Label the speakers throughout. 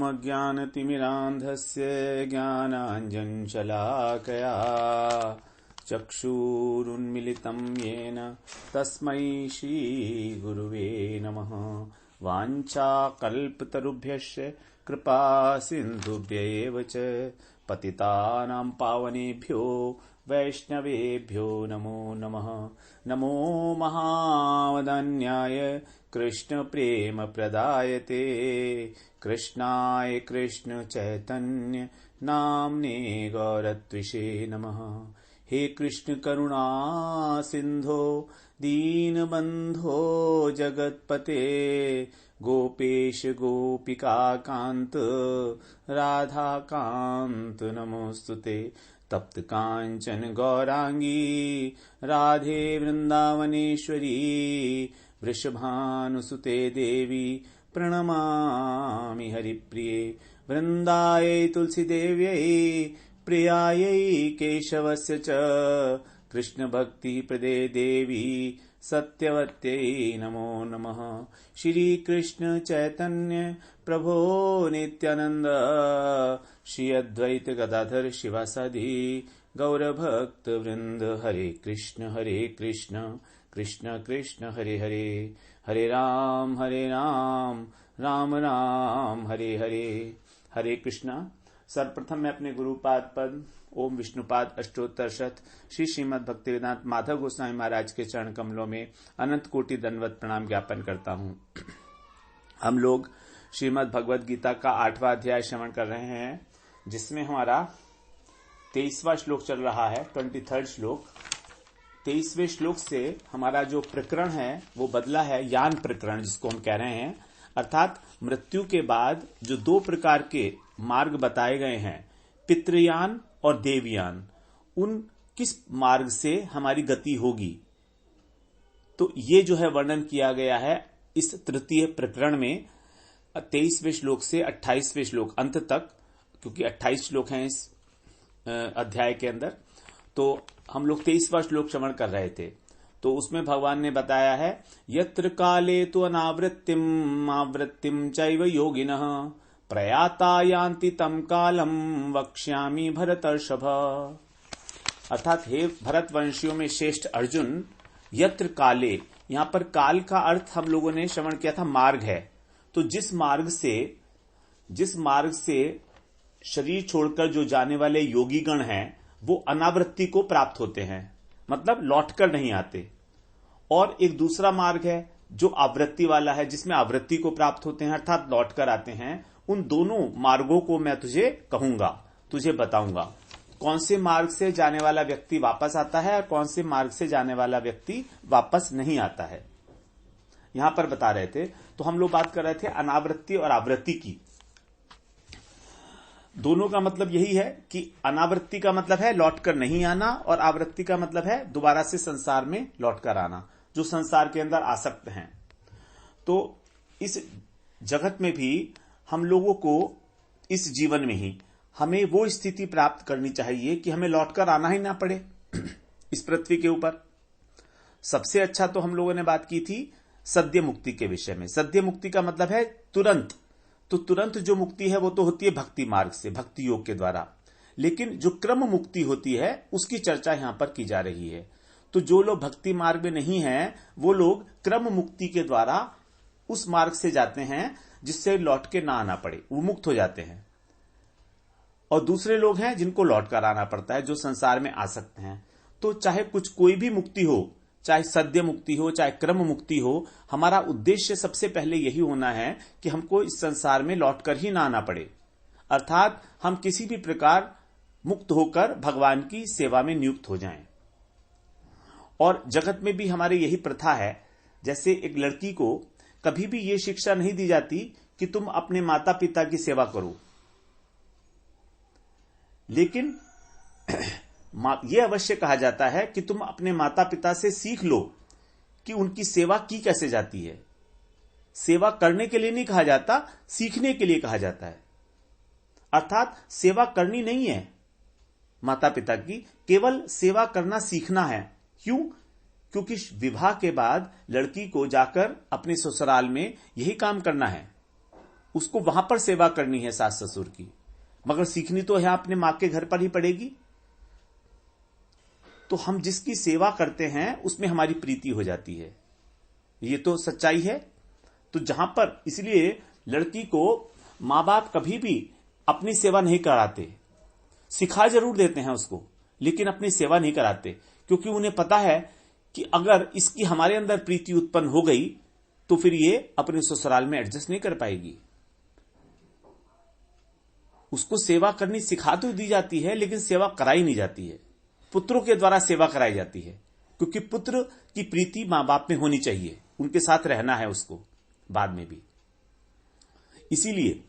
Speaker 1: ओमज्ञानतिमिरान्धस्य ज्ञानाञ्जनशलाकया चक्षुरुन्मिलितं येन तस्मै श्रीगुरुवे नमः। वाञ्छाकल्पतरुभ्यश्च कृपा सिन्धुभ्यैव च पतितानां पावनेभ्यो वैष्णवेभ्यो नमो नमः। नमो महावदन्याय कृष्ण प्रेम प्रदायते कृष्णाय कृष्ण चैतन्य नाम्ने गौरत्विषे नमः। हे कृष्ण करुणा सिंधो दीनबंधो जगत्पते गोपेश गोपिका कांत राधा कांत नमोस्तुते। तप्त कांचन गौरांगी राधे वृंदावनेश्वरी वृषभानुसुते देवी प्रणमामि हरिप्रिये। वृंदायै तुलसीदेव्यै प्रियायै केशवस्य च कृष्ण भक्ति प्रदे देवी सत्यवत्यै नमो नमः। श्री कृष्ण चैतन्य प्रभो नित्यानंद श्री अद्वैत गदाधर शिवासादि गौरभक्त वृंद। हरे कृष्ण कृष्ण कृष्ण हरे हरे, हरे राम राम राम हरे हरे। हरे कृष्णा। सर्वप्रथम मैं अपने गुरुपाद पद ओम विष्णुपाद अष्टोत्तर शत श्री श्रीमद् भक्तिवेदांत माधव गोस्वामी महाराज के चरण कमलों में अनंत कोटि दंडवत प्रणाम ज्ञापन करता हूँ। हम लोग श्रीमद् भगवद गीता का 8वां अध्याय श्रवण कर रहे हैं, जिसमें हमारा 23वां श्लोक चल रहा है, 23rd श्लोक। 23वें श्लोक से हमारा जो प्रकरण है वो बदला है, यान प्रकरण जिसको हम कह रहे हैं। अर्थात मृत्यु के बाद जो 2 प्रकार के मार्ग बताए गए हैं, पितृयान और देवयान, उन किस मार्ग से हमारी गति होगी, तो ये जो है वर्णन किया गया है इस तृतीय प्रकरण में 23वें श्लोक से 28वें श्लोक अंत तक, क्योंकि 28 श्लोक हैं इस अध्याय के अंदर। तो हम लोग 23वां श्लोक श्रवण कर रहे थे, तो उसमें भगवान ने बताया है यत्र काले तु अनावृत्तिम आवृत्तिम चैव योगिनः प्रयाता यान्ति तम कालम वक्ष्यामि भरतर्षभ। अर्थात हे भरतवंशियों में श्रेष्ठ अर्जुन, यत्र काले, यहां पर काल का अर्थ हम लोगों ने श्रवण किया था मार्ग है। तो जिस मार्ग से शरीर छोड़कर जो जाने वाले योगीगण हैं वो अनावृत्ति को प्राप्त होते हैं, मतलब लौटकर नहीं आते। और एक दूसरा मार्ग है जो आवृत्ति वाला है, जिसमें आवृत्ति को प्राप्त होते हैं अर्थात लौटकर आते हैं। उन दोनों मार्गों को मैं तुझे कहूंगा, तुझे बताऊंगा, कौन से मार्ग से जाने वाला व्यक्ति वापस आता है और कौन से मार्ग से जाने वाला व्यक्ति वापस नहीं आता है, यहां पर बता रहे थे। तो हम लोग बात कर रहे थे अनावृत्ति और आवृत्ति की। दोनों का मतलब यही है कि अनावृत्ति का मतलब है लौटकर नहीं आना और आवृत्ति का मतलब है दोबारा से संसार में लौटकर आना, जो संसार के अंदर आसक्त हैं। तो इस जगत में भी हम लोगों को इस जीवन में ही हमें वो स्थिति प्राप्त करनी चाहिए कि हमें लौटकर आना ही ना पड़े इस पृथ्वी के ऊपर। सबसे अच्छा तो हम लोगों ने बात की थी सद्य मुक्ति के विषय में। सद्य मुक्ति का मतलब है तुरंत। तो तुरंत जो मुक्ति है वो तो होती है भक्ति मार्ग से, भक्ति योग के द्वारा। लेकिन जो क्रम मुक्ति होती है उसकी चर्चा यहां पर की जा रही है। तो जो लोग भक्ति मार्ग में नहीं हैं वो लोग क्रम मुक्ति के द्वारा उस मार्ग से जाते हैं जिससे लौट के ना आना पड़े, वो मुक्त हो जाते हैं। और दूसरे लोग हैं जिनको लौट कर आना पड़ता है, जो संसार में आ सकते हैं। तो चाहे कोई भी मुक्ति हो, चाहे सद्य मुक्ति हो चाहे क्रम मुक्ति हो, हमारा उद्देश्य सबसे पहले यही होना है कि हमको इस संसार में लौटकर ही ना आना पड़े। अर्थात हम किसी भी प्रकार मुक्त होकर भगवान की सेवा में नियुक्त हो जाएं। और जगत में भी हमारे यही प्रथा है। जैसे एक लड़की को कभी भी ये शिक्षा नहीं दी जाती कि तुम अपने माता पिता की सेवा करो, लेकिन यह अवश्य कहा जाता है कि तुम अपने माता पिता से सीख लो कि उनकी सेवा की कैसे जाती है। सेवा करने के लिए नहीं कहा जाता, सीखने के लिए कहा जाता है। अर्थात सेवा करनी नहीं है माता पिता की, केवल सेवा करना सीखना है। क्यों? क्योंकि विवाह के बाद लड़की को जाकर अपने ससुराल में यही काम करना है। उसको वहां पर सेवा करनी है सास ससुर की, मगर सीखनी तो है अपने मां के घर पर ही पड़ेगी। तो हम जिसकी सेवा करते हैं उसमें हमारी प्रीति हो जाती है, ये तो सच्चाई है। तो जहां पर, इसलिए लड़की को मां बाप कभी भी अपनी सेवा नहीं कराते, सिखा जरूर देते हैं उसको, लेकिन अपनी सेवा नहीं कराते, क्योंकि उन्हें पता है कि अगर इसकी हमारे अंदर प्रीति उत्पन्न हो गई तो फिर ये अपने ससुराल में एडजस्ट नहीं कर पाएगी। उसको सेवा करनी सिखा तो दी जाती है, लेकिन सेवा कराई नहीं जाती है। पुत्रों के द्वारा सेवा कराई जाती है, क्योंकि पुत्र की प्रीति मां बाप में होनी चाहिए, उनके साथ रहना है उसको बाद में भी। इसीलिए,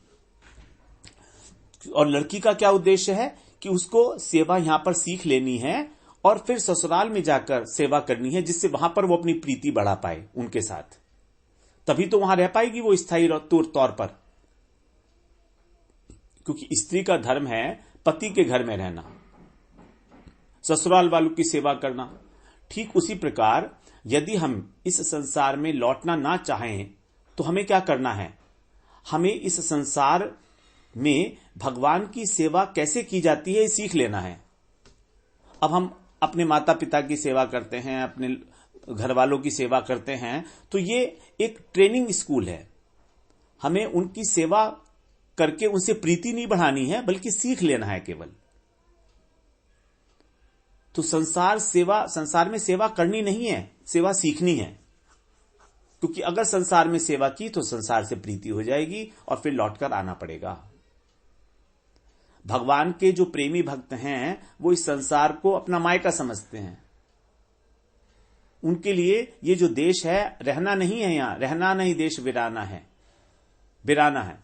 Speaker 1: और लड़की का क्या उद्देश्य है कि उसको सेवा यहां पर सीख लेनी है और फिर ससुराल में जाकर सेवा करनी है, जिससे वहां पर वो अपनी प्रीति बढ़ा पाए उनके साथ, तभी तो वहां रह पाएगी वो स्थायी तौर पर। क्योंकि स्त्री का धर्म है पति के घर में रहना, ससुराल वालों की सेवा करना। ठीक उसी प्रकार यदि हम इस संसार में लौटना ना चाहें तो हमें क्या करना है, हमें इस संसार में भगवान की सेवा कैसे की जाती है सीख लेना है। अब हम अपने माता पिता की सेवा करते हैं, अपने घर वालों की सेवा करते हैं, तो ये एक ट्रेनिंग स्कूल है। हमें उनकी सेवा करके उनसे प्रीति नहीं बढ़ानी है, बल्कि सीख लेना है केवल। तो संसार में सेवा करनी नहीं है, सेवा सीखनी है। क्योंकि अगर संसार में सेवा की तो संसार से प्रीति हो जाएगी और फिर लौटकर आना पड़ेगा। भगवान के जो प्रेमी भक्त हैं वो इस संसार को अपना मायका समझते हैं। उनके लिए ये जो देश है रहना नहीं है, यहां रहना नहीं, देश वीराना है, वीराना है,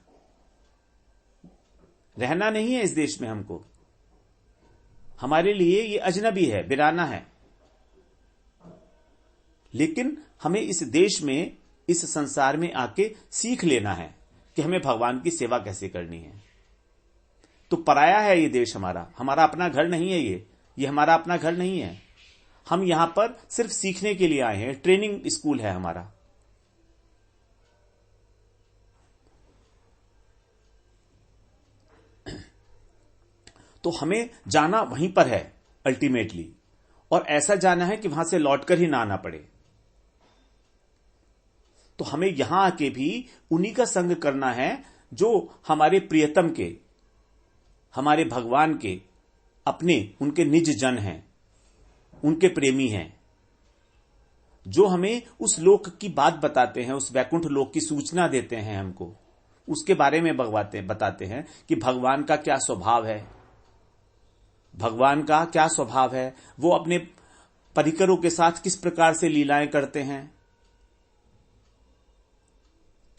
Speaker 1: रहना नहीं है इस देश में। हमको, हमारे लिए ये अजनबी है, वीराना है। लेकिन हमें इस देश में, इस संसार में आके सीख लेना है कि हमें भगवान की सेवा कैसे करनी है। तो पराया है ये देश हमारा, हमारा अपना घर नहीं है ये हमारा अपना घर नहीं है। हम यहां पर सिर्फ सीखने के लिए आए हैं, ट्रेनिंग स्कूल है हमारा। तो हमें जाना वहीं पर है अल्टीमेटली, और ऐसा जाना है कि वहां से लौटकर ही ना आना पड़े। तो हमें यहां आके भी उन्हीं का संग करना है जो हमारे प्रियतम के, हमारे भगवान के अपने, उनके निज जन हैं, उनके प्रेमी हैं, जो हमें उस लोक की बात बताते हैं, उस वैकुंठ लोक की सूचना देते हैं, हमको उसके बारे में बताते हैं कि भगवान का क्या स्वभाव है, भगवान का क्या स्वभाव है, वो अपने परिकरों के साथ किस प्रकार से लीलाएं करते हैं।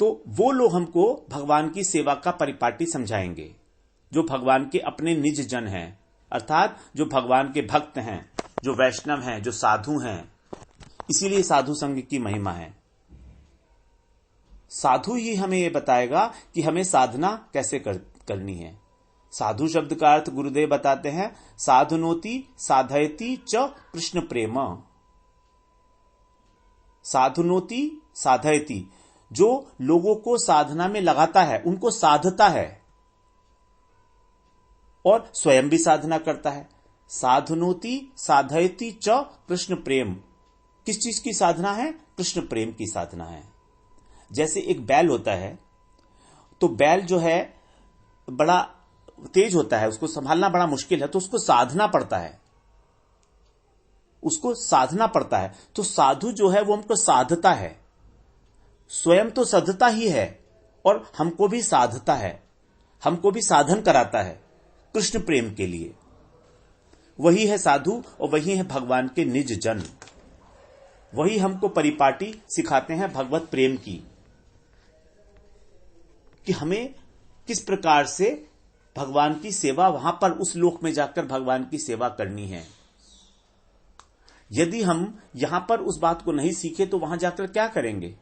Speaker 1: तो वो लोग हमको भगवान की सेवा का परिपाटी समझाएंगे, जो भगवान के अपने निज जन हैं, अर्थात जो भगवान के भक्त हैं, जो वैष्णव हैं, जो साधु हैं। इसीलिए साधु संघ की महिमा है। साधु ही हमें यह बताएगा कि हमें साधना कैसे करनी है। साधु शब्द का अर्थ गुरुदेव बताते हैं, साधुनोति साधयति च कृष्ण प्रेम। साधुनोति साधयति, जो लोगों को साधना में लगाता है, उनको साधता है और स्वयं भी साधना करता है। साधुनोति साधयति च कृष्ण प्रेम। किस चीज की साधना है? कृष्ण प्रेम की साधना है। जैसे एक बैल होता है, तो बैल जो है बड़ा तेज होता है, उसको संभालना बड़ा मुश्किल है, तो उसको साधना पड़ता है, उसको साधना पड़ता है। तो साधु जो है वो हमको साधता है, स्वयं तो सधता ही है और हमको भी साधता है, हमको भी साधन कराता है कृष्ण प्रेम के लिए। वही है साधु और वही है भगवान के निज जन। वही हमको परिपाटी सिखाते हैं भगवत प्रेम की, कि हमें किस प्रकार से भगवान की सेवा, वहां पर उस लोक में जाकर भगवान की सेवा करनी है। यदि हम यहां पर उस बात को नहीं सीखे तो वहां जाकर क्या करेंगे?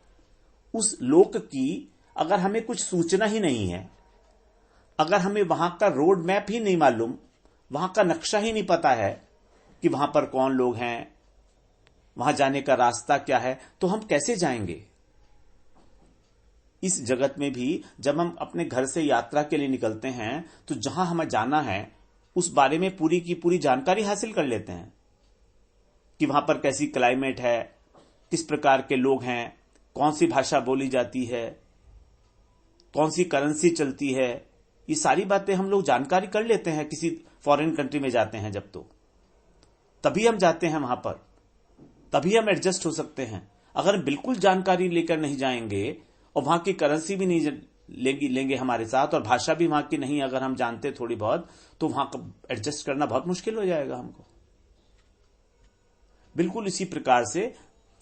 Speaker 1: उस लोक की अगर हमें कुछ सूचना ही नहीं है, अगर हमें वहां का रोड मैप ही नहीं मालूम, वहां का नक्शा ही नहीं पता है कि वहां पर कौन लोग हैं, वहां जाने का रास्ता क्या है, तो हम कैसे जाएंगे? इस जगत में भी जब हम अपने घर से यात्रा के लिए निकलते हैं तो जहां हमें जाना है उस बारे में पूरी की पूरी जानकारी हासिल कर लेते हैं कि वहां पर कैसी क्लाइमेट है, किस प्रकार के लोग हैं, कौन सी भाषा बोली जाती है, कौन सी करेंसी चलती है। ये सारी बातें हम लोग जानकारी कर लेते हैं किसी फॉरेन कंट्री में जाते हैं जब, तो तभी हम जाते हैं वहां पर, तभी हम एडजस्ट हो सकते हैं। अगर बिल्कुल जानकारी लेकर नहीं जाएंगे और वहां की करेंसी भी नहीं लेंगे हमारे साथ और भाषा भी वहां की नहीं अगर हम जानते थोड़ी बहुत, तो वहां एडजस्ट करना बहुत मुश्किल हो जाएगा हमको। बिल्कुल इसी प्रकार से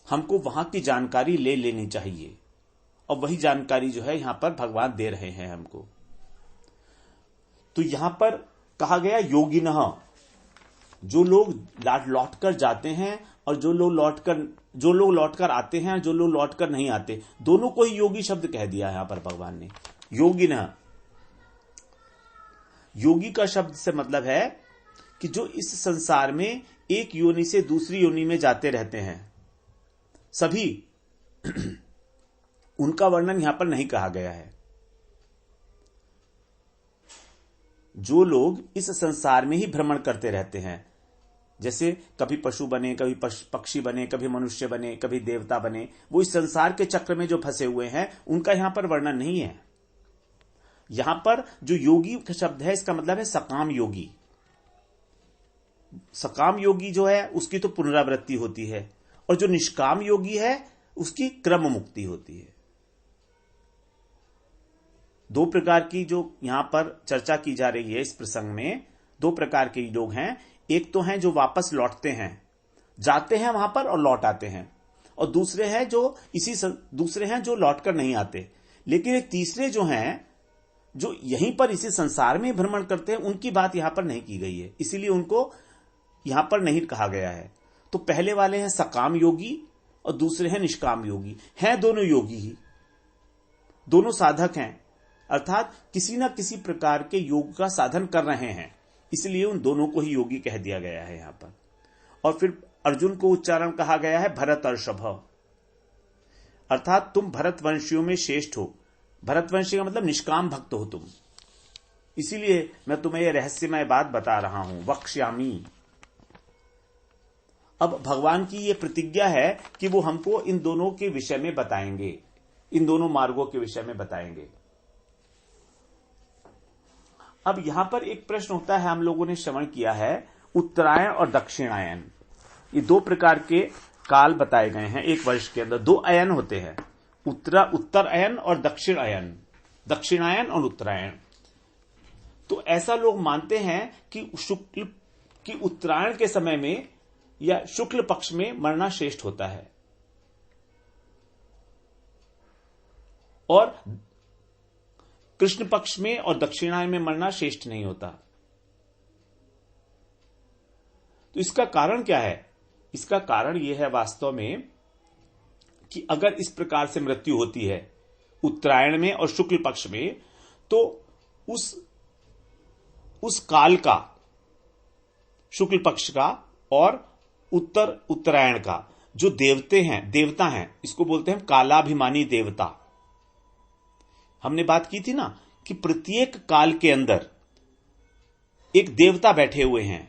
Speaker 1: हमको वहां की जानकारी ले लेनी चाहिए और वही जानकारी जो है यहां पर भगवान दे रहे हैं हमको। तो यहां पर कहा गया योगिनः, जो लोग लौट कर जाते हैं और जो लोग लौटकर आते हैं, जो लोग लौटकर नहीं आते, दोनों को ही योगी शब्द कह दिया यहां पर भगवान ने। योगिनः, योगी का शब्द से मतलब है कि जो इस संसार में एक योनि से दूसरी योनि में जाते रहते हैं, सभी उनका वर्णन यहां पर नहीं कहा गया है। जो लोग इस संसार में ही भ्रमण करते रहते हैं, जैसे कभी पशु बने, कभी पक्षी बने, कभी मनुष्य बने, कभी देवता बने, वो इस संसार के चक्र में जो फंसे हुए हैं उनका यहां पर वर्णन नहीं है। यहां पर जो योगी का शब्द है इसका मतलब है सकाम योगी। सकाम योगी जो है उसकी तो पुनरावृत्ति होती है और जो निष्काम योगी है उसकी क्रम मुक्ति होती है। दो प्रकार की जो यहां पर चर्चा की जा रही है इस प्रसंग में, दो प्रकार के लोग हैं। एक तो हैं जो वापस लौटते हैं, जाते हैं वहां पर और लौट आते हैं, और दूसरे हैं जो लौटकर नहीं आते। लेकिन एक तीसरे जो हैं जो यहीं पर इसी संसार में भ्रमण करते हैं, उनकी बात यहां पर नहीं की गई है, इसीलिए उनको यहां पर नहीं कहा गया है। तो पहले वाले हैं सकाम योगी और दूसरे हैं निष्काम योगी। हैं दोनों योगी ही, दोनों साधक हैं, अर्थात किसी न किसी प्रकार के योग का साधन कर रहे हैं, इसलिए उन दोनों को ही योगी कह दिया गया है यहां पर। और फिर अर्जुन को उच्चारण कहा गया है भरतर्षभ, अर्थात तुम भरतवंशियों में श्रेष्ठ हो। भरतवंशी का मतलब निष्काम भक्त हो तुम, इसीलिए मैं तुम्हें यह रहस्यमय बात बता रहा हूं, वक्ष्यामि। अब भगवान की यह प्रतिज्ञा है कि वो हमको इन दोनों के विषय में बताएंगे, इन दोनों मार्गों के विषय में बताएंगे। अब यहां पर एक प्रश्न होता है, हम लोगों ने श्रवण किया है उत्तरायण और दक्षिणायन, ये दो प्रकार के काल बताए गए हैं। एक वर्ष के अंदर दो अयन होते हैं, उत्तर अयन और दक्षिण अयन, दक्षिणायन और उत्तरायण। तो ऐसा लोग मानते हैं कि उत्तरायण के समय में या शुक्ल पक्ष में मरना श्रेष्ठ होता है और कृष्ण पक्ष में और दक्षिणायन में मरना श्रेष्ठ नहीं होता। तो इसका कारण क्या है? इसका कारण यह है वास्तव में कि अगर इस प्रकार से मृत्यु होती है उत्तरायण में और शुक्ल पक्ष में, तो उस काल का, शुक्ल पक्ष का और उत्तरायण का जो देवता हैं, इसको बोलते हैं कालाभिमानी देवता। हमने बात की थी ना कि प्रत्येक काल के अंदर एक देवता बैठे हुए हैं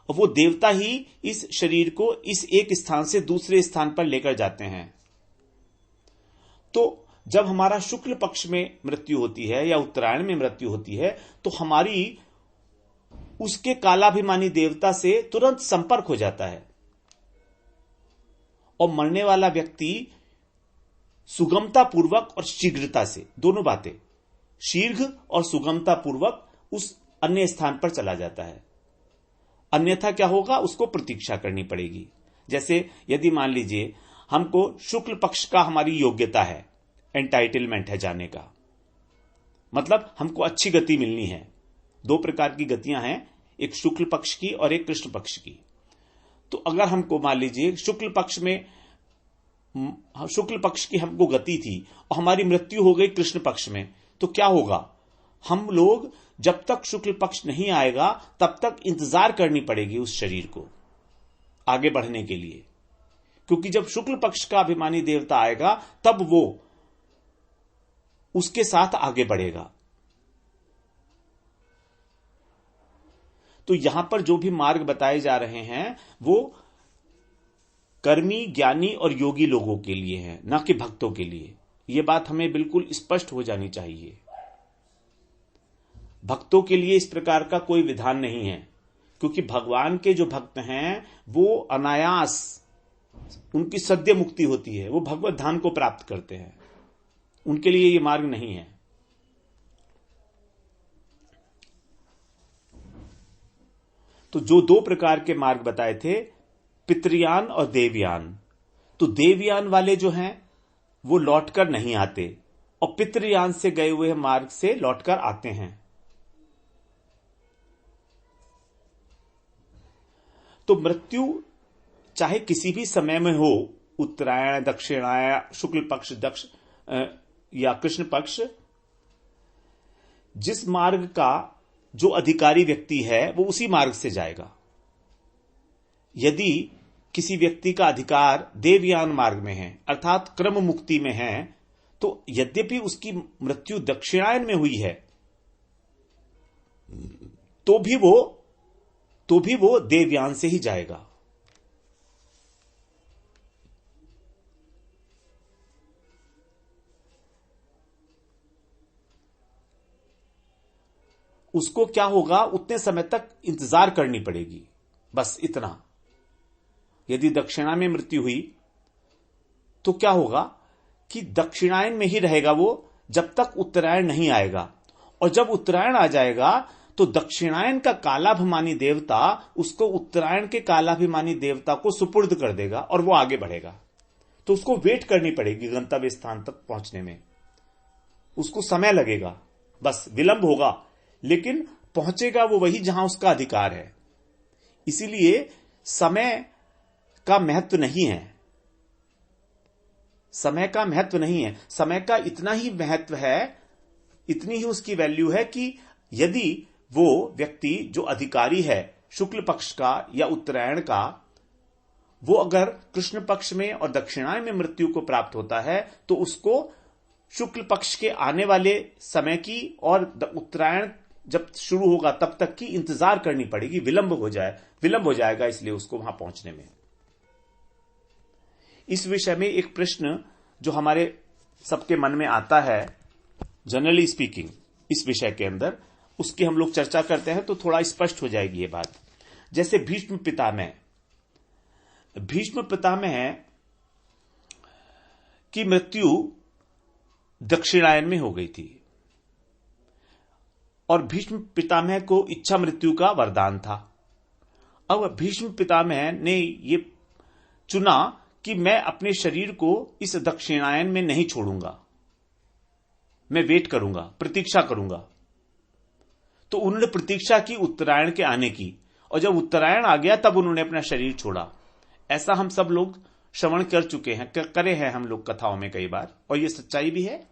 Speaker 1: और वो देवता ही इस शरीर को इस एक स्थान से दूसरे स्थान पर लेकर जाते हैं। तो जब हमारा शुक्ल पक्ष में मृत्यु होती है या उत्तरायण में मृत्यु होती है, तो हमारी उसके कालाभिमानी देवता से तुरंत संपर्क हो जाता है और मरने वाला व्यक्ति सुगमता पूर्वक और शीघ्रता से, दोनों बातें, शीघ्र और सुगमता पूर्वक उस अन्य स्थान पर चला जाता है। अन्यथा क्या होगा? उसको प्रतीक्षा करनी पड़ेगी। जैसे यदि मान लीजिए हमको शुक्ल पक्ष का हमारी योग्यता है, एंटाइटलमेंट है जाने का, मतलब हमको अच्छी गति मिलनी है। दो प्रकार की गतियां हैं, एक शुक्ल पक्ष की और एक कृष्ण पक्ष की। तो अगर हमको मान लीजिए शुक्ल पक्ष की हमको गति थी और हमारी मृत्यु हो गई कृष्ण पक्ष में, तो क्या होगा? हम लोग जब तक शुक्ल पक्ष नहीं आएगा तब तक इंतजार करनी पड़ेगी उस शरीर को आगे बढ़ने के लिए, क्योंकि जब शुक्ल पक्ष का अभिमानी देवता आएगा तब वो उसके साथ आगे बढ़ेगा। तो यहां पर जो भी मार्ग बताए जा रहे हैं वो कर्मी, ज्ञानी और योगी लोगों के लिए हैं, न कि भक्तों के लिए। यह बात हमें बिल्कुल स्पष्ट हो जानी चाहिए। भक्तों के लिए इस प्रकार का कोई विधान नहीं है, क्योंकि भगवान के जो भक्त हैं वो अनायास उनकी सद्य मुक्ति होती है, वो भगवत धाम को प्राप्त करते हैं। उनके लिए ये मार्ग नहीं है। तो जो दो प्रकार के मार्ग बताए थे, पितृयान और देवयान, तो देवयान वाले जो हैं वो लौटकर नहीं आते और पितृयान से गए हुए मार्ग से लौटकर आते हैं। तो मृत्यु चाहे किसी भी समय में हो, उत्तरायण, दक्षिणायन, शुक्ल पक्ष या कृष्ण पक्ष, जिस मार्ग का जो अधिकारी व्यक्ति है वो उसी मार्ग से जाएगा। यदि किसी व्यक्ति का अधिकार देवयान मार्ग में है, अर्थात क्रम मुक्ति में है, तो यद्यपि उसकी मृत्यु दक्षिणायन में हुई है तो भी वो देवयान से ही जाएगा। उसको क्या होगा, उतने समय तक इंतजार करनी पड़ेगी, बस इतना। यदि दक्षिणा में मृत्यु हुई तो क्या होगा कि दक्षिणायन में ही रहेगा वो जब तक उत्तरायण नहीं आएगा, और जब उत्तरायण आ जाएगा तो दक्षिणायन का कालाभिमानी देवता उसको उत्तरायण के कालाभिमानी देवता को सुपुर्द कर देगा और वो आगे बढ़ेगा। तो उसको वेट करनी पड़ेगी गंतव्य स्थान तक पहुंचने में, उसको समय लगेगा, बस विलंब होगा, लेकिन पहुंचेगा वो वही जहां उसका अधिकार है। इसीलिए समय का महत्व नहीं है, समय का महत्व नहीं है। समय का इतना ही महत्व है, इतनी ही उसकी वैल्यू है कि यदि वो व्यक्ति जो अधिकारी है शुक्ल पक्ष का या उत्तरायण का, वो अगर कृष्ण पक्ष में और दक्षिणायन में मृत्यु को प्राप्त होता है तो उसको शुक्ल पक्ष के आने वाले समय की और उत्तरायण जब शुरू होगा तब तक की इंतजार करनी पड़ेगी, विलंब हो जाएगा इसलिए उसको वहां पहुंचने में। इस विषय में एक प्रश्न जो हमारे सबके मन में आता है, जनरली स्पीकिंग, इस विषय के अंदर उसकी हम लोग चर्चा करते हैं तो थोड़ा स्पष्ट हो जाएगी ये बात। जैसे भीष्म पितामह की मृत्यु दक्षिणायन में हो गई थी और भीष्म पितामह को इच्छा मृत्यु का वरदान था। अब भीष्म पितामह ने ये चुना कि मैं अपने शरीर को इस दक्षिणायन में नहीं छोड़ूंगा, मैं वेट करूंगा, प्रतीक्षा करूंगा। तो उन्होंने प्रतीक्षा की उत्तरायण के आने की, और जब उत्तरायण आ गया तब उन्होंने अपना शरीर छोड़ा। ऐसा हम सब लोग श्रवण कर चुके हैं, करे हैं हम लोग कथाओं में कई बार, और यह सच्चाई भी है।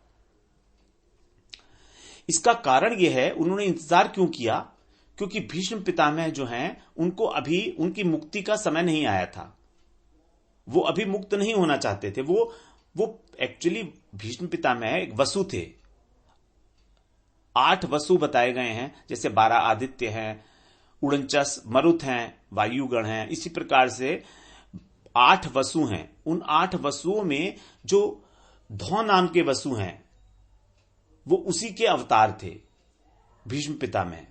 Speaker 1: इसका कारण यह है, उन्होंने इंतजार क्यों किया? क्योंकि भीष्म पितामह जो हैं उनको अभी उनकी मुक्ति का समय नहीं आया था, वो अभी मुक्त नहीं होना चाहते थे। वो एक्चुअली भीष्म पितामह एक वसु थे। 8 वसु बताए गए हैं, जैसे 12 आदित्य हैं, उड़नचस मरुत हैं, वायुगण हैं, इसी प्रकार से 8 वसु हैं। उन 8 वसुओं में जो धौ नाम के वसु हैं वो उसी के अवतार थे, भीष्म पितामह।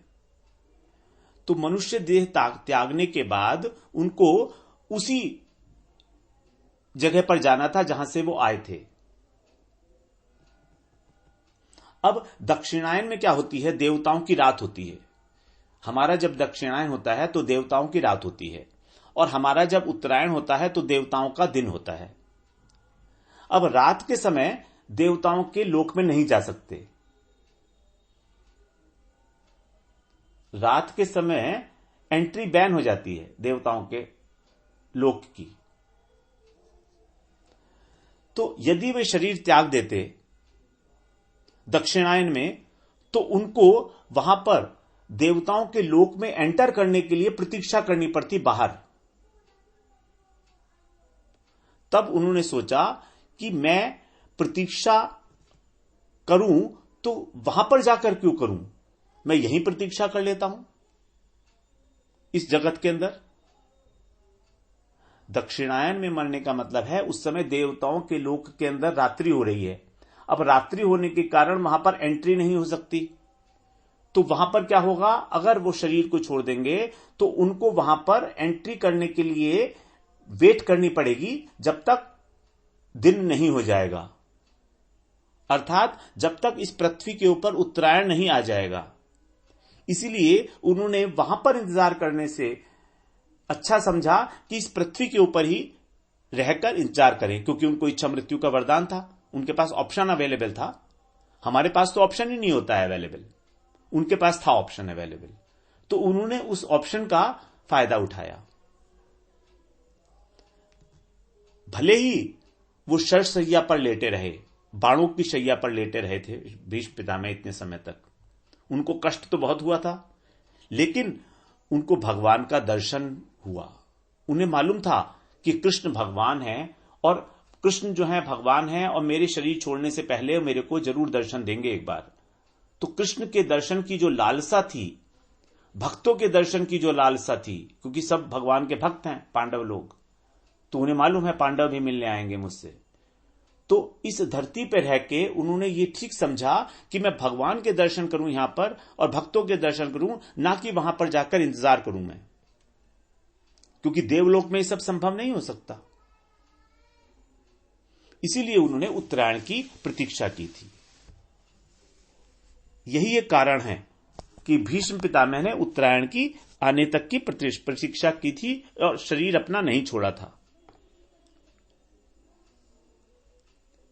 Speaker 1: तो मनुष्य देह त्यागने के बाद उनको उसी जगह पर जाना था जहां से वो आए थे। अब दक्षिणायन में क्या होती है, देवताओं की रात होती है। हमारा जब दक्षिणायन होता है तो देवताओं की रात होती है, और हमारा जब उत्तरायण होता है तो देवताओं का दिन होता है। अब रात के समय देवताओं के लोक में नहीं जा सकते। रात के समय एंट्री बैन हो जाती है देवताओं के लोक की। तो यदि वे शरीर त्याग देते दक्षिणायन में, तो उनको वहां पर देवताओं के लोक में एंटर करने के लिए प्रतीक्षा करनी पड़ती बाहर। तब उन्होंने सोचा कि मैं प्रतीक्षा करूं तो वहां पर जाकर क्यों करूं, मैं यहीं प्रतीक्षा कर लेता हूं इस जगत के अंदर। दक्षिणायन में मरने का मतलब है उस समय देवताओं के लोक के अंदर रात्रि हो रही है। अब रात्रि होने के कारण वहां पर एंट्री नहीं हो सकती, तो वहां पर क्या होगा, अगर वो शरीर को छोड़ देंगे तो उनको वहां पर एंट्री करने के लिए वेट करनी पड़ेगी जब तक दिन नहीं हो जाएगा, अर्थात जब तक इस पृथ्वी के ऊपर उत्तरायण नहीं आ जाएगा। इसीलिए उन्होंने वहां पर इंतजार करने से अच्छा समझा कि इस पृथ्वी के ऊपर ही रहकर इंतजार करें, क्योंकि उनको इच्छा मृत्यु का वरदान था, उनके पास ऑप्शन अवेलेबल था। हमारे पास तो ऑप्शन ही नहीं होता है अवेलेबल, उनके पास था ऑप्शन अवेलेबल, तो उन्होंने उस ऑप्शन का फायदा उठाया। भले ही वो शरशैया पर लेटे रहे, बाणों की शैया पर लेटे रहे थे भीष्म पितामह इतने समय तक, उनको कष्ट तो बहुत हुआ था, लेकिन उनको भगवान का दर्शन हुआ। उन्हें मालूम था कि कृष्ण भगवान है, और कृष्ण जो है भगवान है, और मेरे शरीर छोड़ने से पहले मेरे को जरूर दर्शन देंगे एक बार। तो कृष्ण के दर्शन की जो लालसा थी, भक्तों के दर्शन की जो लालसा थी, क्योंकि सब भगवान के भक्त हैं पांडव लोग, तो उन्हें मालूम है पांडव भी मिलने आएंगे मुझसे, तो इस धरती पर रह के उन्होंने ये ठीक समझा कि मैं भगवान के दर्शन करूं यहां पर, और भक्तों के दर्शन करूं, ना कि वहां पर जाकर इंतजार करूं मैं, क्योंकि देवलोक में ये सब संभव नहीं हो सकता। इसीलिए उन्होंने उत्तरायण की प्रतीक्षा की थी। यही एक कारण है कि भीष्म पितामह ने उत्तरायण की आने तक की प्रतीक्षा की थी और शरीर अपना नहीं छोड़ा था।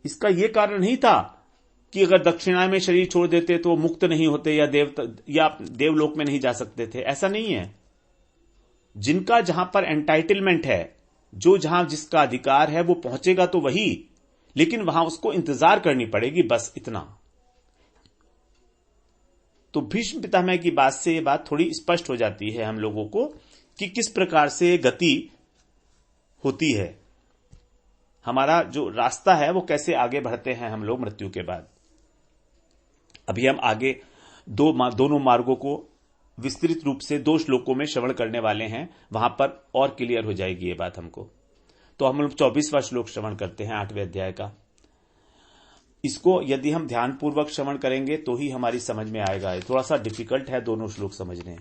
Speaker 1: इसका यह कारण नहीं था कि अगर दक्षिणायन में शरीर छोड़ देते तो मुक्त नहीं होते या देवलोक में नहीं जा सकते थे, ऐसा नहीं है। जिनका जहां पर एंटाइटलमेंट है, जो जहां जिसका अधिकार है, वो पहुंचेगा तो वही, लेकिन वहां उसको इंतजार करनी पड़ेगी, बस इतना। तो भीष्म पितामह की बात से यह बात थोड़ी स्पष्ट हो जाती है हम लोगों को कि किस प्रकार से गति होती है, हमारा जो रास्ता है वो कैसे आगे बढ़ते हैं हम लोग मृत्यु के बाद। अभी हम आगे दोनों मार्गों को विस्तृत रूप से 2 श्लोकों में श्रवण करने वाले हैं, वहां पर और क्लियर हो जाएगी ये बात हमको। तो हम लोग 24वां श्लोक श्रवण करते हैं 8वें अध्याय का। इसको यदि हम ध्यानपूर्वक श्रवण करेंगे तो ही हमारी समझ में आएगा। ये थोड़ा सा डिफिकल्ट है दोनों श्लोक समझने,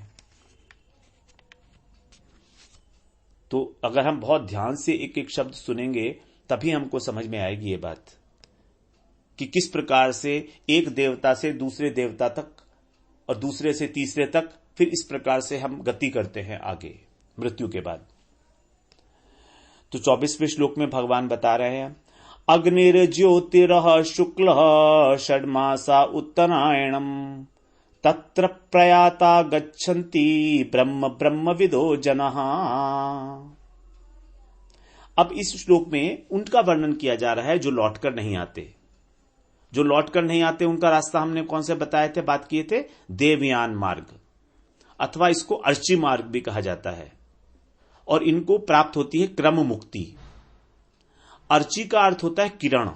Speaker 1: तो अगर हम बहुत ध्यान से एक एक शब्द सुनेंगे तभी हमको समझ में आएगी ये बात कि किस प्रकार से एक देवता से दूसरे देवता तक और दूसरे से तीसरे तक, फिर इस प्रकार से हम गति करते हैं आगे मृत्यु के बाद। तो 24वें श्लोक में भगवान बता रहे हैं, अग्निर्ज्योतिरः शुक्लः षड्मासा उत्तरायणम तत्र प्रयाता गच्छन्ति ब्रह्म ब्रह्मविदो जनः। अब इस श्लोक में उनका वर्णन किया जा रहा है जो लौटकर नहीं आते। जो लौटकर नहीं आते उनका रास्ता हमने कौन से बताए थे, बात किए थे, देवयान मार्ग, अथवा इसको अर्ची मार्ग भी कहा जाता है, और इनको प्राप्त होती है क्रम मुक्ति। अर्ची का अर्थ होता है किरण।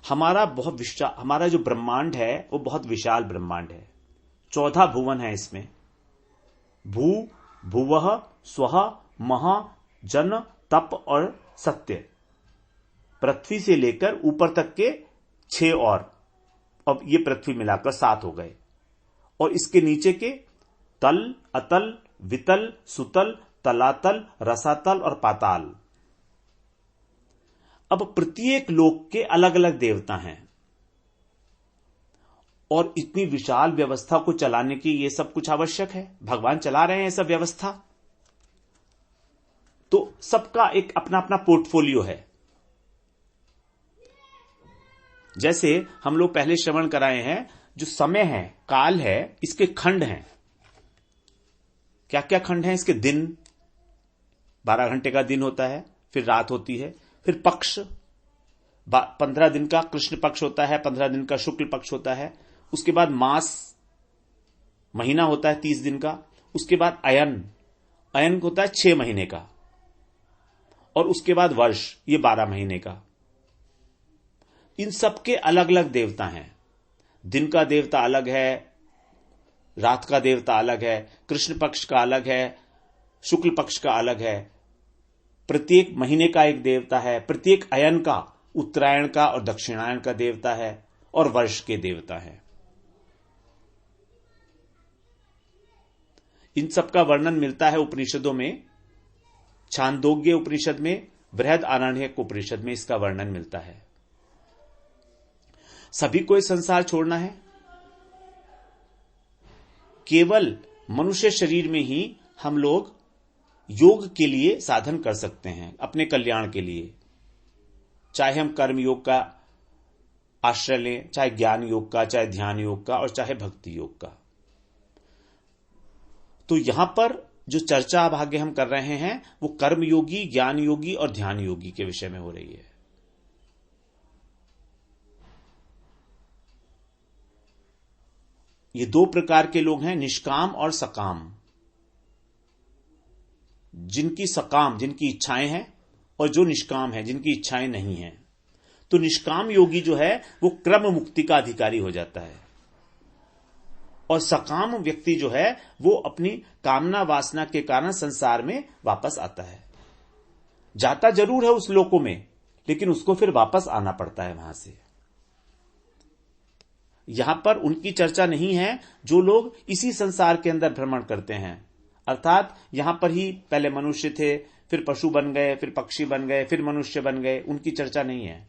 Speaker 1: हमारा जो ब्रह्मांड है वो बहुत विशाल ब्रह्मांड है, 14 भुवन है इसमें। भू भुवः स्वः महा जन तप और सत्य, पृथ्वी से लेकर ऊपर तक के 6 और अब ये पृथ्वी मिलाकर 7 हो गए, और इसके नीचे के तल अतल वितल सुतल तलातल रसातल और पाताल। अब प्रत्येक लोक के अलग अलग देवता हैं, और इतनी विशाल व्यवस्था को चलाने की ये सब कुछ आवश्यक है, भगवान चला रहे हैं सब व्यवस्था, तो सबका एक अपना अपना पोर्टफोलियो है। जैसे हम लोग पहले श्रवण कराए हैं, जो समय है, काल है, इसके खंड हैं। क्या क्या खंड हैं इसके? दिन, 12 घंटे का दिन होता है, फिर रात होती है, फिर पक्ष, 15 दिन का कृष्ण पक्ष होता है, 15 दिन का शुक्ल पक्ष होता है, उसके बाद मास, महीना होता है 30 दिन का, उसके बाद अयन होता है 6 महीने का, और उसके बाद वर्ष, ये 12 महीने का। इन सबके अलग अलग देवता हैं। दिन का देवता अलग है, रात का देवता अलग है, कृष्ण पक्ष का अलग है, शुक्ल पक्ष का अलग है, प्रत्येक महीने का एक देवता है, प्रत्येक अयन का, उत्तरायण का और दक्षिणायन का देवता है, और वर्ष के देवता है। इन सब का वर्णन मिलता है उपनिषदों में। छांदोग्य उपनिषद में, बृहद आरण्यक उपनिषद में इसका वर्णन मिलता है। सभी को इस संसार छोड़ना है। केवल मनुष्य शरीर में ही हम लोग योग के लिए साधन कर सकते हैं, अपने कल्याण के लिए। चाहे हम कर्म योग का आश्रय लें, चाहे ज्ञान योग का, चाहे ध्यान योग का, और चाहे भक्ति योग का। तो यहां पर जो चर्चा भाग्य हम कर रहे हैं वो कर्म योगी, ज्ञान योगी और ध्यान योगी के विषय में हो रही है। ये दो प्रकार के लोग हैं, निष्काम और सकाम। जिनकी सकाम, जिनकी इच्छाएं हैं, और जो निष्काम है, जिनकी इच्छाएं नहीं हैं। तो निष्काम योगी जो है वो क्रम मुक्ति का अधिकारी हो जाता है, और सकाम व्यक्ति जो है वो अपनी कामना वासना के कारण संसार में वापस आता है। जाता जरूर है उस लोकों में, लेकिन उसको फिर वापस आना पड़ता है वहां से। यहां पर उनकी चर्चा नहीं है जो लोग इसी संसार के अंदर भ्रमण करते हैं, अर्थात यहां पर ही पहले मनुष्य थे, फिर पशु बन गए, फिर पक्षी बन गए, फिर मनुष्य बन गए, उनकी चर्चा नहीं है।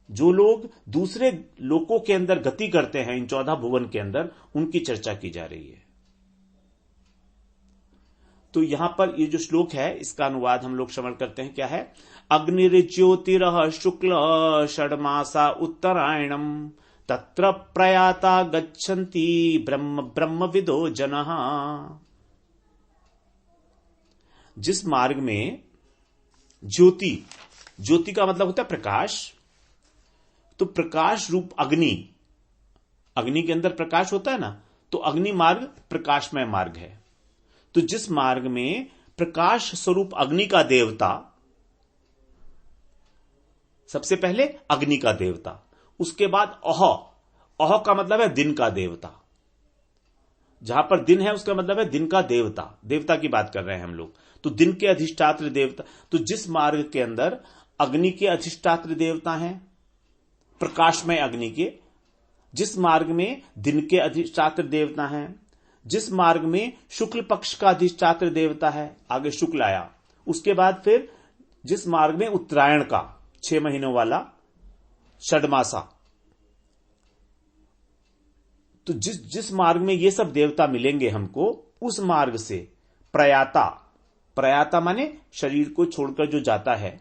Speaker 1: जो लोग दूसरे लोकों के अंदर गति करते हैं, इन 14 भुवन के अंदर, उनकी चर्चा की जा रही है। तो यहां पर ये जो श्लोक है इसका अनुवाद हम लोग श्रवण करते हैं। क्या है? अग्निर्ज्योतिरः शुक्ल षड्मासा उत्तरायणम तत्र प्रयाता गच्छन्ति ब्रह्मविदो जनः। जिस मार्ग में ज्योति, ज्योति का मतलब होता है प्रकाश, तो प्रकाश रूप अग्नि, अग्नि के अंदर प्रकाश होता है ना, तो अग्नि मार्ग प्रकाशमय मार्ग है। तो जिस मार्ग में प्रकाश स्वरूप अग्नि का देवता, सबसे पहले अग्नि का देवता, उसके बाद अह, अह का मतलब है दिन का देवता। जहां पर दिन है उसका मतलब है दिन का देवता, देवता की बात कर रहे हैं हम लोग। तो दिन के अधिष्ठात्र देवता, तो जिस मार्ग के अंदर अग्नि के अधिष्ठात्र देवता हैं, प्रकाशमय अग्नि के, जिस मार्ग में दिन के अधिष्ठात्र देवता हैं, जिस मार्ग में शुक्ल पक्ष का अधिष्ठात्र देवता है, आगे शुक्ल आया, उसके बाद फिर जिस मार्ग में उत्तरायण का 6 महीनों वाला षड्मासा, तो जिस मार्ग में ये सब देवता मिलेंगे हमको, उस मार्ग से प्रयाता, प्रयाता माने शरीर को छोड़कर जो जाता है,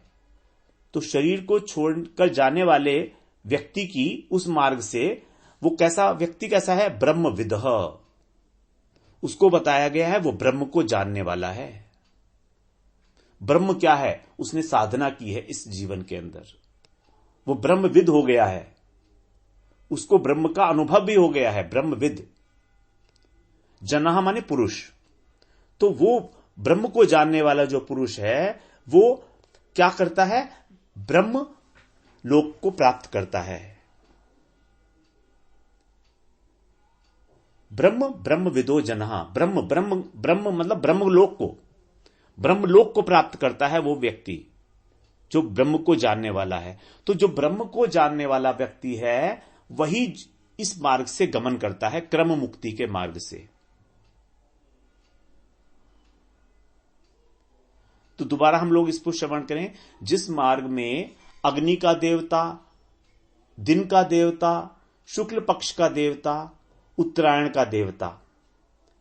Speaker 1: तो शरीर को छोड़कर जाने वाले व्यक्ति की उस मार्ग से वो कैसा व्यक्ति कैसा है? ब्रह्मविदः, उसको बताया गया है वो ब्रह्म को जानने वाला है। ब्रह्म क्या है? उसने साधना की है इस जीवन के अंदर, वो ब्रह्मविद हो गया है, उसको ब्रह्म का अनुभव भी हो गया है, ब्रह्मविद। जनः माने पुरुष। तो वो ब्रह्म को जानने वाला जो पुरुष है वो क्या करता है? ब्रह्म लोक को प्राप्त करता है। ब्रह्म ब्रह्मविदो जनः, ब्रह्म ब्रह्म ब्रह्म मतलब ब्रह्मलोक को, ब्रह्मलोक को प्राप्त करता है वो व्यक्ति जो ब्रह्म को जानने वाला है। तो जो ब्रह्म को जानने वाला व्यक्ति है वही इस मार्ग से गमन करता है, क्रम मुक्ति के मार्ग से। तो दोबारा हम लोग इसको श्रवण करें। जिस मार्ग में अग्नि का देवता, दिन का देवता, शुक्ल पक्ष का देवता, उत्तरायण का देवता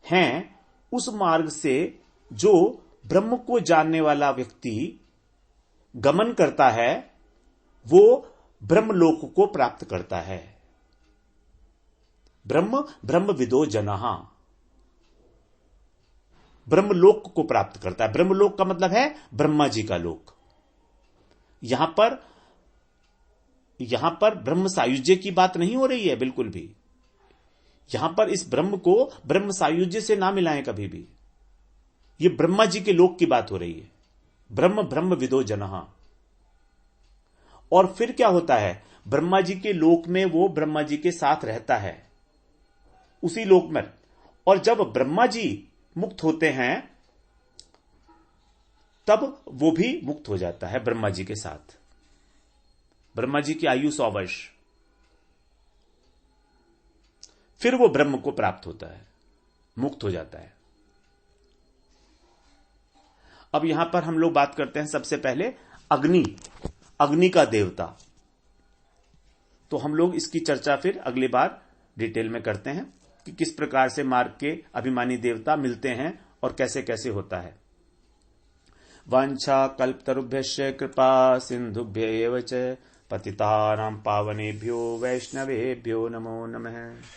Speaker 1: हैं, उस मार्ग से जो ब्रह्म को जानने वाला व्यक्ति गमन करता है वो ब्रह्मलोक को प्राप्त करता है। ब्रह्म ब्रह्मविदो जनः, ब्रह्मलोक को प्राप्त करता है। ब्रह्मलोक का मतलब है ब्रह्मा जी का लोक। यहां पर ब्रह्म सायुज्य की बात नहीं हो रही है बिल्कुल भी। यहां पर इस ब्रह्म को ब्रह्म सायुज्य से ना मिलाएं कभी भी। यह ब्रह्मा जी के लोक की बात हो रही है। ब्रह्म ब्रह्मविदो जनः। और फिर क्या होता है, ब्रह्मा जी के लोक में वो ब्रह्मा जी के साथ रहता है उसी लोक में। और जब ब्रह्मा जी मुक्त होते हैं तब वो भी मुक्त हो जाता है ब्रह्मा जी के साथ। ब्रह्मा जी की आयु 100 वर्ष, फिर वो ब्रह्म को प्राप्त होता है, मुक्त हो जाता है। अब यहां पर हम लोग बात करते हैं सबसे पहले अग्नि, अग्नि का देवता। तो हम लोग इसकी चर्चा फिर अगली बार डिटेल में करते हैं कि किस प्रकार से मार्ग के अभिमानी देवता मिलते हैं और कैसे कैसे होता है। वांछा कल्पतरुभ्यश्च कृपा सिंधुभ्य एव च पतितानां पावनेभ्यो वैष्णवेभ्यो नमो नमः।